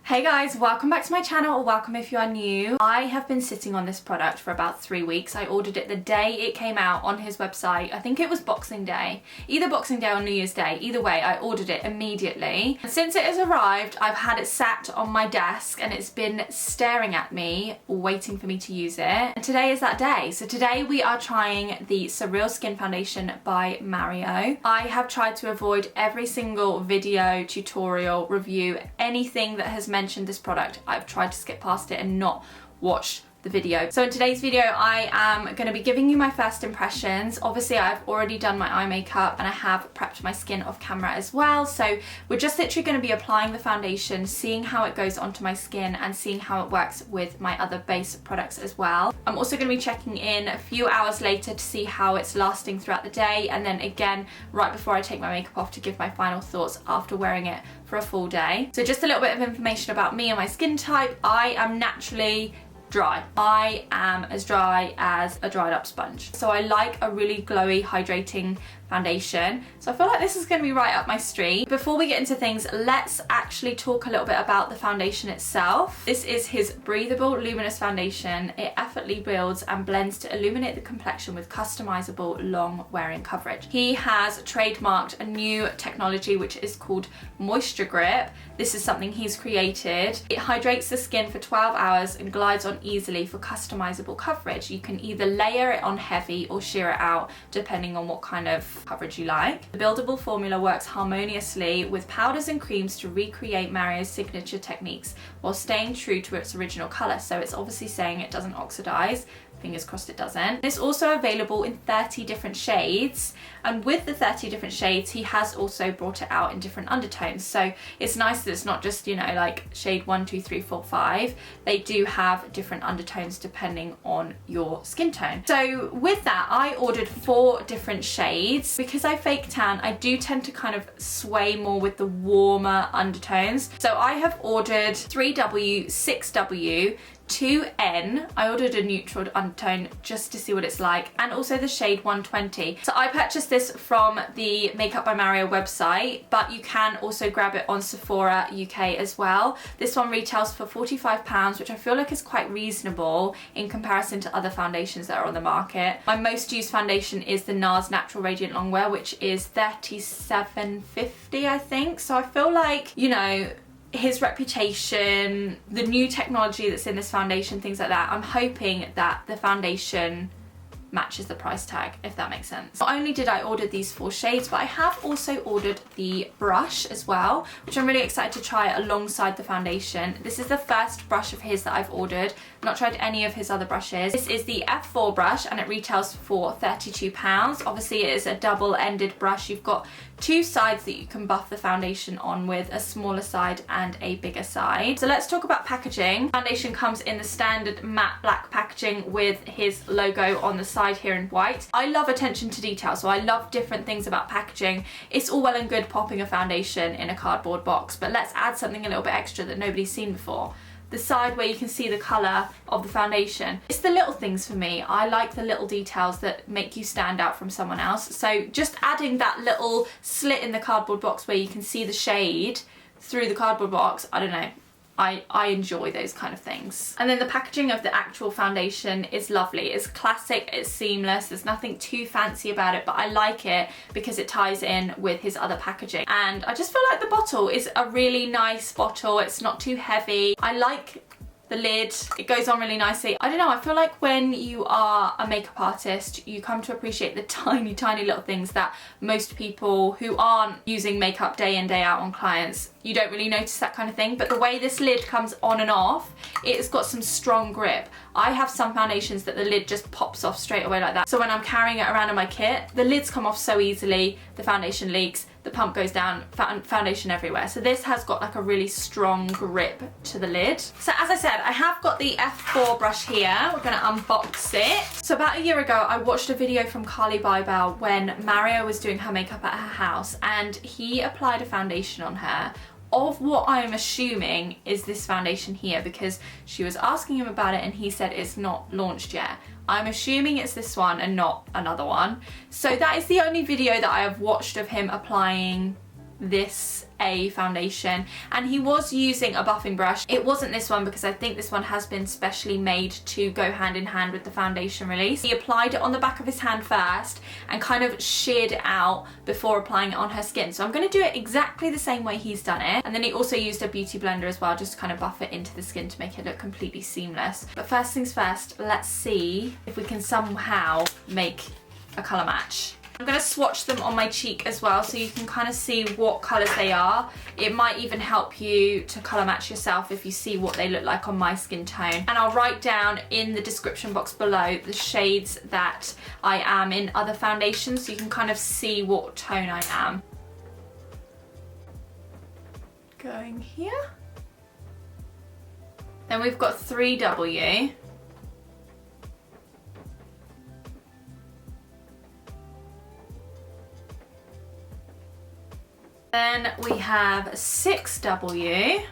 Hey guys, welcome back to my channel, or welcome if you are new. I have been sitting on this product for about 3 weeks. I ordered it the day it came out on his website. I think it was Boxing Day. Either Boxing Day or New Year's Day. Either way, I ordered it immediately. And since it has arrived, I've had it sat on my desk and it's been staring at me, waiting for me to use it. And today is that day. So today we are trying the Surreal Skin Foundation by Mario. I have tried to avoid every single video, tutorial, review, anything that has mentioned this product. I've tried to skip past it and not watch the video. So in today's video I am going to be giving you my first impressions. Obviously I've already done my eye makeup and I have prepped my skin off camera as well, so we're just literally going to be applying the foundation, seeing how it goes onto my skin and seeing how it works with my other base products as well. I'm also going to be checking in a few hours later to see how it's lasting throughout the day, and then again right before I take my makeup off to give my final thoughts after wearing it for a full day. So just a little bit of information about me and my skin type. I am naturally dry. I am as dry as a dried up sponge. So I like a really glowy, hydrating foundation. So I feel like this is going to be right up my street. Before we get into things, let's actually talk a little bit about the foundation itself. This is his breathable luminous foundation. It effortlessly builds and blends to illuminate the complexion with customizable long wearing coverage. He has trademarked a new technology which is called Moisture Grip. This is something he's created. It hydrates the skin for 12 hours and glides on easily for customizable coverage. You can either layer it on heavy or sheer it out depending on what kind of coverage you like. The buildable formula works harmoniously with powders and creams to recreate Mario's signature techniques while staying true to its original colour. So it's obviously saying it doesn't oxidize. Fingers crossed it doesn't. It's also available in 30 different shades, and with the 30 different shades he has also brought it out in different undertones, so it's nice that it's not just, you know, like shade 1, 2, 3, 4, 5. They do have different undertones depending on your skin tone. So with that I ordered 4 different shades. Because I fake tan, I do tend to kind of sway more with the warmer undertones. So I have ordered 3W, 6W, 2N. I ordered a neutral undertone just to see what it's like, and also the shade 120. So I purchased this from the Makeup by Mario website, but you can also grab it on Sephora UK as well. This one retails for £45, which I feel like is quite reasonable in comparison to other foundations that are on the market. My most used foundation is the NARS Natural Radiant Longwear, which is £37.50 I think. So I feel like, you know, his reputation, the new technology that's in this foundation, things like that, I'm hoping that the foundation matches the price tag, if that makes sense. Not only did I order these 4 shades, but I have also ordered the brush as well, which I'm really excited to try alongside the foundation. This is the first brush of his that I've ordered. I've not tried any of his other brushes. This is the F4 brush and it retails for £32. Obviously it is a double-ended brush. You've got 2 sides that you can buff the foundation on with, a smaller side and a bigger side. So let's talk about packaging. Foundation comes in the standard matte black packaging with his logo on the side here in white. I love attention to detail, so I love different things about packaging. It's all well and good popping a foundation in a cardboard box, but let's add something a little bit extra that nobody's seen before. The side where you can see the colour of the foundation. It's the little things for me. I like the little details that make you stand out from someone else. So just adding that little slit in the cardboard box where you can see the shade through the cardboard box, I don't know. I enjoy those kind of things. And then the packaging of the actual foundation is lovely. It's classic, it's seamless, there's nothing too fancy about it, but I like it because it ties in with his other packaging. And I just feel like the bottle is a really nice bottle. It's not too heavy. I like the lid, it goes on really nicely. I don't know, I feel like when you are a makeup artist, you come to appreciate the tiny, tiny little things that most people who aren't using makeup day in, day out on clients, you don't really notice that kind of thing. But the way this lid comes on and off, it's got some strong grip. I have some foundations that the lid just pops off straight away like that. So when I'm carrying it around in my kit, the lids come off so easily, the foundation leaks, the pump goes down, foundation everywhere. So this has got like a really strong grip to the lid. So as I said, I have got the F4 brush here. We're gonna unbox it. So about a year ago, I watched a video from Carly Bybel when Mario was doing her makeup at her house, and he applied a foundation on her of what I'm assuming is this foundation here, because she was asking him about it and he said it's not launched yet. I'm assuming it's this one and not another one. So that is the only video that I have watched of him applying this a foundation, and he was using a buffing brush. It wasn't this one because I think this one has been specially made to go hand in hand with the foundation release. He applied it on the back of his hand first and kind of sheared it out before applying it on her skin. So I'm going to do it exactly the same way he's done it, and then he also used a beauty blender as well just to kind of buff it into the skin to make it look completely seamless. But first things first, let's see if we can somehow make a colour match. I'm going to swatch them on my cheek as well so you can kind of see what colours they are. It might even help you to colour match yourself if you see what they look like on my skin tone. And I'll write down in the description box below the shades that I am in other foundations so you can kind of see what tone I am. Going here. Then we've got 3W. Then we have 6W.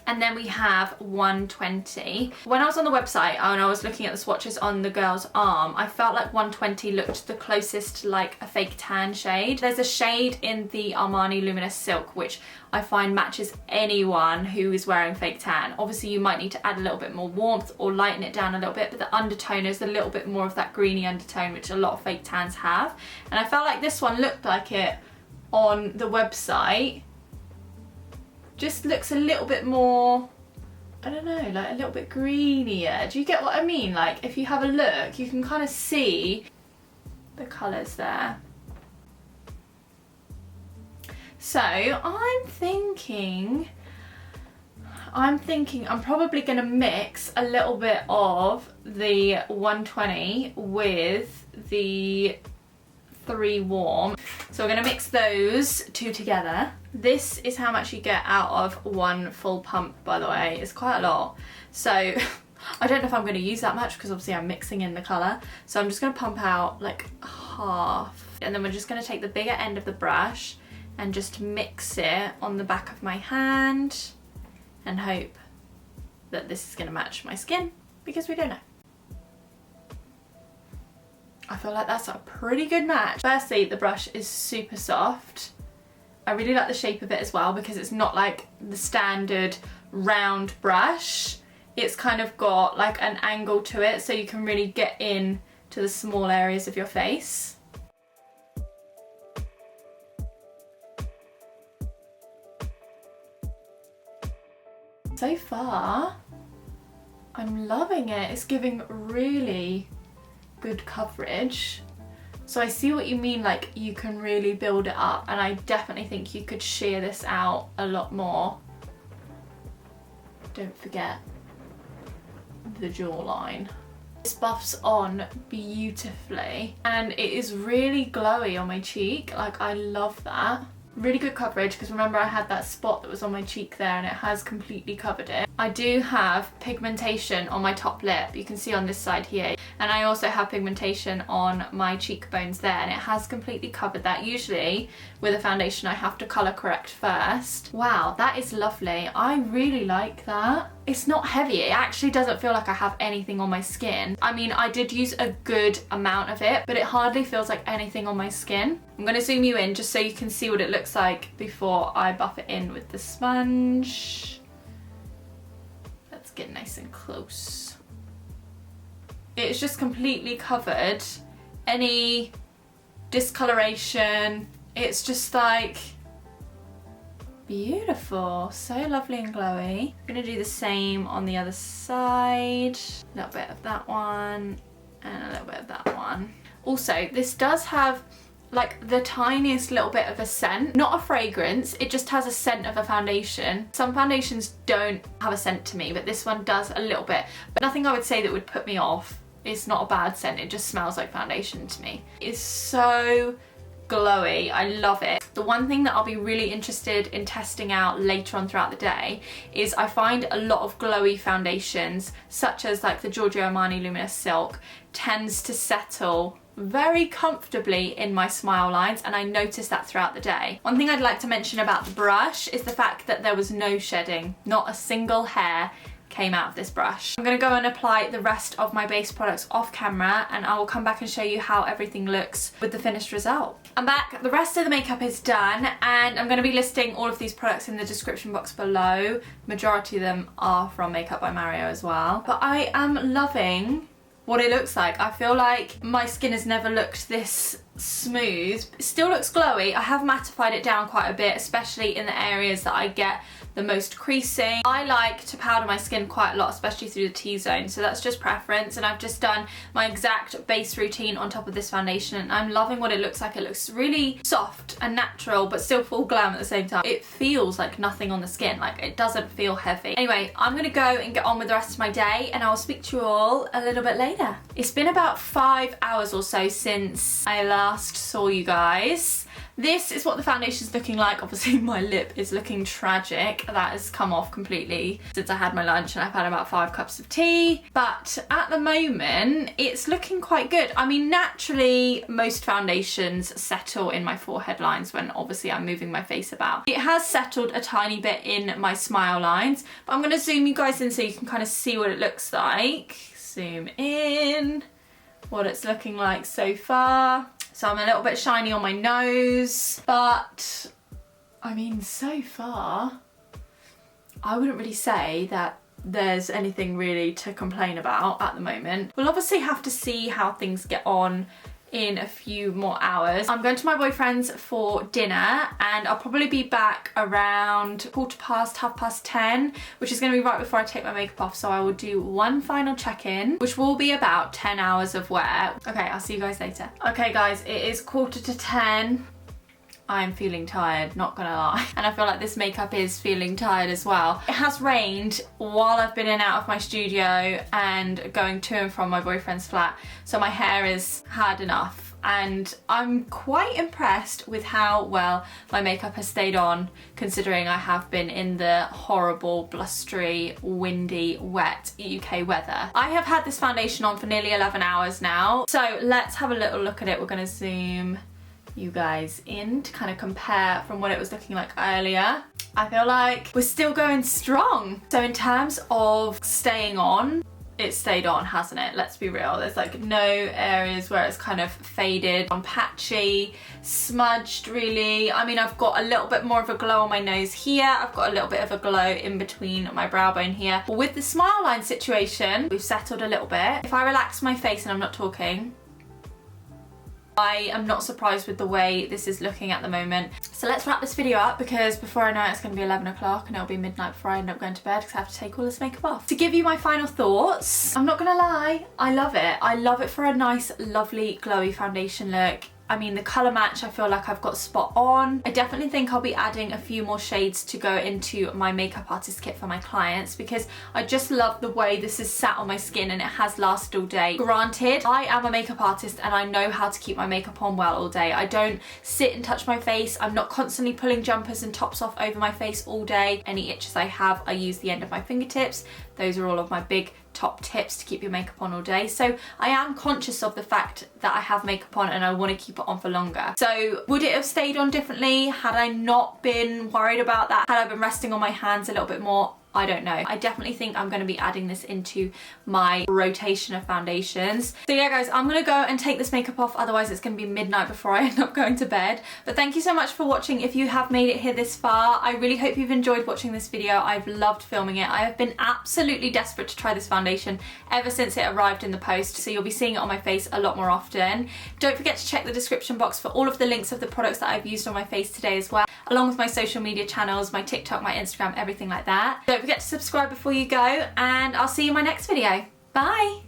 And then we have 120. When I was on the website and I was looking at the swatches on the girl's arm, I felt like 120 looked the closest to like a fake tan shade. There's a shade in the Armani Luminous Silk which I find matches anyone who is wearing fake tan. Obviously you might need to add a little bit more warmth or lighten it down a little bit, but the undertone is a little bit more of that greeny undertone which a lot of fake tans have. And I felt like this one looked like it on the website. Just looks a little bit more, I don't know, like a little bit greenier. Do you get what I mean? Like if you have a look, you can kind of see the colours there. So I'm thinking I'm probably going to mix a little bit of the 120 with the 3 Warm. So we're going to mix those two together. This is how much you get out of one full pump, by the way. It's quite a lot. So I don't know if I'm going to use that much because obviously I'm mixing in the colour. So I'm just going to pump out like half. And then we're just going to take the bigger end of the brush and just mix it on the back of my hand and hope that this is going to match my skin because we don't know. I feel like that's a pretty good match. Firstly, the brush is super soft. I really like the shape of it as well because it's not like the standard round brush. It's kind of got like an angle to it so you can really get in to the small areas of your face. So far, I'm loving it. It's giving really good coverage. So I see what you mean, like you can really build it up, and I definitely think you could sheer this out a lot more. Don't forget the jawline. This buffs on beautifully and it is really glowy on my cheek. Like I love that. Really good coverage because remember I had that spot that was on my cheek there and it has completely covered it. I do have pigmentation on my top lip, you can see on this side here, and I also have pigmentation on my cheekbones there and it has completely covered that. Usually with a foundation I have to colour correct first. Wow, that is lovely. I really like that. It's not heavy, it actually doesn't feel like I have anything on my skin. I mean, I did use a good amount of it, but it hardly feels like anything on my skin. I'm going to zoom you in just so you can see what it looks like before I buff it in with the sponge. Let's get nice and close. It's just completely covered any discoloration. It's just like beautiful, so lovely and glowy. I'm gonna do the same on the other side. A little bit of that one and a little bit of that one. Also, this does have like the tiniest little bit of a scent, not a fragrance, it just has a scent of a foundation. Some foundations don't have a scent to me, but this one does a little bit, but nothing I would say that would put me off. It's not a bad scent, it just smells like foundation to me. It's so glowy, I love it. The one thing that I'll be really interested in testing out later on throughout the day is I find a lot of glowy foundations, such as like the Giorgio Armani Luminous Silk, tends to settle very comfortably in my smile lines, and I noticed that throughout the day. One thing I'd like to mention about the brush is the fact that there was no shedding, not a single hair came out of this brush. I'm going to go and apply the rest of my base products off camera, and I will come back and show you how everything looks with the finished result. I'm back, the rest of the makeup is done, and I'm going to be listing all of these products in the description box below. Majority of them are from Makeup by Mario as well. But I am loving what it looks like. I feel like my skin has never looked this smooth. It still looks glowy. I have mattified it down quite a bit, especially in the areas that I get the most creasing. I like to powder my skin quite a lot, especially through the T-zone, so that's just preference, and I've just done my exact base routine on top of this foundation, and I'm loving what it looks like. It looks really soft and natural, but still full glam at the same time. It feels like nothing on the skin, like it doesn't feel heavy. Anyway, I'm gonna go and get on with the rest of my day, and I'll speak to you all a little bit later. It's been about 5 hours or so since I last saw you guys. This is what the foundation's looking like. Obviously my lip is looking tragic. That has come off completely since I had my lunch, and I've had about 5 cups of tea. But at the moment, it's looking quite good. I mean, naturally, most foundations settle in my forehead lines when obviously I'm moving my face about. It has settled a tiny bit in my smile lines, but I'm gonna zoom you guys in so you can kind of see what it looks like. Zoom in, what it's looking like so far. So I'm a little bit shiny on my nose, but I mean, so far, I wouldn't really say that there's anything really to complain about at the moment. We'll obviously have to see how things get on in a few more hours. I'm going to my boyfriend's for dinner, and I'll probably be back around 10:15, which is going to be right before I take my makeup off, so I will do one final check-in, which will be about 10 hours of wear. Okay, I'll see you guys later. Okay guys, it is 10:15. I'm feeling tired, not gonna lie. And I feel like this makeup is feeling tired as well. It has rained while I've been in and out of my studio and going to and from my boyfriend's flat, so my hair has had enough. And I'm quite impressed with how well my makeup has stayed on, considering I have been in the horrible, blustery, windy, wet UK weather. I have had this foundation on for nearly 11 hours now, so let's have a little look at it. We're gonna zoom you guys in to kind of compare from what it was looking like earlier. I feel like we're still going strong. So in terms of staying on, it stayed on, hasn't it? Let's be real. There's like no areas where it's kind of faded, on patchy, smudged really. I mean, I've got a little bit more of a glow on my nose here. I've got a little bit of a glow in between my brow bone here. But with the smile line situation, we've settled a little bit. If I relax my face and I'm not talking, I am not surprised with the way this is looking at the moment. So let's wrap this video up, because before I know it, it's going to be 11 o'clock and it'll be midnight before I end up going to bed, because I have to take all this makeup off. To give you my final thoughts, I'm not going to lie, I love it. I love it for a nice, lovely, glowy foundation look. I mean, the colour match I feel like I've got spot on. I definitely think I'll be adding a few more shades to go into my makeup artist kit for my clients, because I just love the way this is sat on my skin and it has lasted all day. Granted, I am a makeup artist and I know how to keep my makeup on well all day. I don't sit and touch my face. I'm not constantly pulling jumpers and tops off over my face all day. Any itches I have, I use the end of my fingertips. Those are all of my big top tips to keep your makeup on all day. So I am conscious of the fact that I have makeup on and I want to keep it on for longer. So would it have stayed on differently had I not been worried about that? Had I been resting on my hands a little bit more? I don't know. I definitely think I'm going to be adding this into my rotation of foundations. So yeah guys, I'm going to go and take this makeup off, otherwise it's going to be midnight before I end up going to bed. But thank you so much for watching. If you have made it here this far, I really hope you've enjoyed watching this video. I've loved filming it. I have been absolutely desperate to try this foundation ever since it arrived in the post, so you'll be seeing it on my face a lot more often. Don't forget to check the description box for all of the links of the products that I've used on my face today as well, along with my social media channels, my TikTok, my Instagram, everything like that. Don't forget to subscribe before you go, and I'll see you in my next video. Bye!